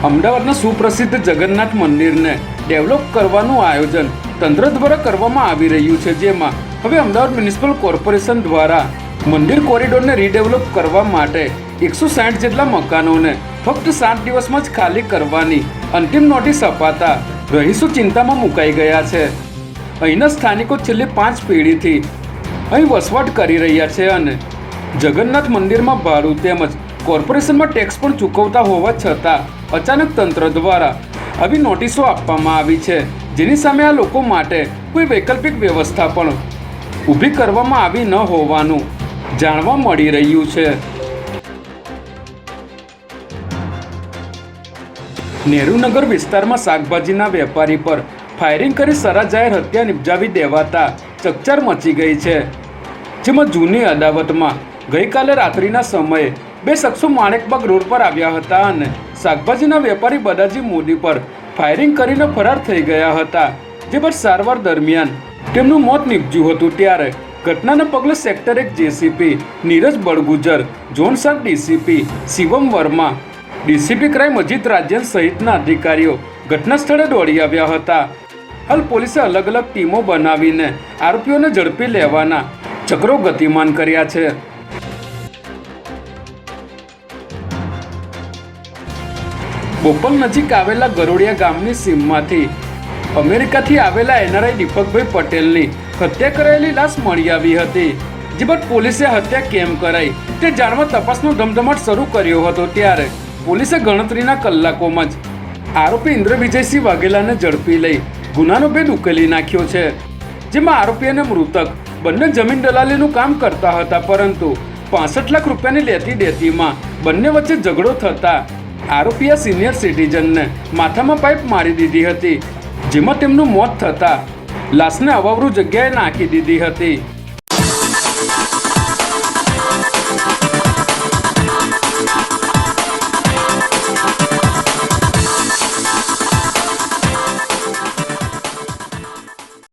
અમદાવાદના સુપ્રસિદ્ધ જગન્નાથ મંદિરને ડેવલપ કરવાનું આયોજન તંત્ર દ્વારા કરવામાં આવી રહ્યું છે, જેમાં હવે અમદાવાદ મ્યુનિસિપલ કોર્પોરેશન દ્વારા મંદિર કોરિડોરને રીડેવલપ કરવા માટે 160 જેટલા મકાનોને ફક્ત 7 દિવસમાં જ ખાલી કરવાની અંતિમ નોટિસ અપાતા રહીશો ચિંતામાં મુકાઈ ગયા છે. અહીંના સ્થાનિકો છેલ્લી 5 પેઢીથી અહીં વસવાટ કરી રહ્યા છે અને જગન્નાથ મંદિરમાં ભાડું તેમજ કોર્પોરેશનમાં ટેક્સ પણ ચૂકવતા હોવા છતાં અચાનક તંત્ર દ્વારા આવી નોટિસો આપવામાં આવી છે, જેની સામે આ લોકો માટે કોઈ વૈકલ્પિક વ્યવસ્થા પણ ઊભી કરવામાં આવી ન હોવાનું જાણવા મળી રહ્યું છે. નહેરુનગર વિસ્તારમાં શાકભાજીના વેપારી પર ફાયરિંગ કરી સરા જાહેર હત્યા નિપજાવી દેવાતા ચકચાર મચી ગઈ છે, જેમાં જૂની અદાવતમાં ગઈકાલે રાત્રિના સમયે 2 શખ્સો માણેકબાગ રોડ પર આવ્યા હતા અને શાકભાજીના વેપારી બદાજી મોદી પર ફાયરિંગ કરીને ફરાર થઈ ગયા હતા, જે બાદ સારવાર દરમિયાન તેમનું મોત નીપજ્યું હતું. ત્યારે ઘટનાના પગલે sector 1 JCP Neeraj Balgujar, zone 7 DCP Shivam Verma, DCP crime Ajit Rajyan સહિતના અધિકારીઓ ઘટના સ્થળે દોડી આવ્યા હતા. હાલ પોલીસે અલગ અલગ ટીમો બનાવીને આરોપીઓને ઝડપી લેવાના ચક્રો ગતિમાન કર્યા છે. બોપલ નજીક આવેલા ગરોડિયા ગામની સીમમાંથી અમેરિકાથી આવેલા એનઆરઆઈ દીપકભાઈ પટેલની હત્યા કરાયેલી લાશ મળી આવી હતી, જે બાદ પોલીસે હત્યા કેમ કરાઈ તે જાણવા તપાસનો ધમધમાટ શરૂ કર્યો હતો. ત્યારે પોલીસે ગણતરીના કલાકોમાં જ આરોપી ઇન્દ્ર વિજયસિંહ વાઘેલાને ઝડપી લઈ ગુનાનો ભેદ ઉકેલી નાખ્યો છે, જેમાં આરોપી અને મૃતક બંને જમીન દલાલીનું કામ કરતા હતા, પરંતુ 65 લાખ રૂપિયાની લેતી દેતીમાં બંને વચ્ચે ઝઘડો થતા આરોપીએ સિનિયર સિટીઝનને માથામાં પાઇપ મારી દીધી હતી, જેમાં તેમનું મોત થતાં લાશને અવાવરૂ જગ્યાએ નાખી દીધી હતી.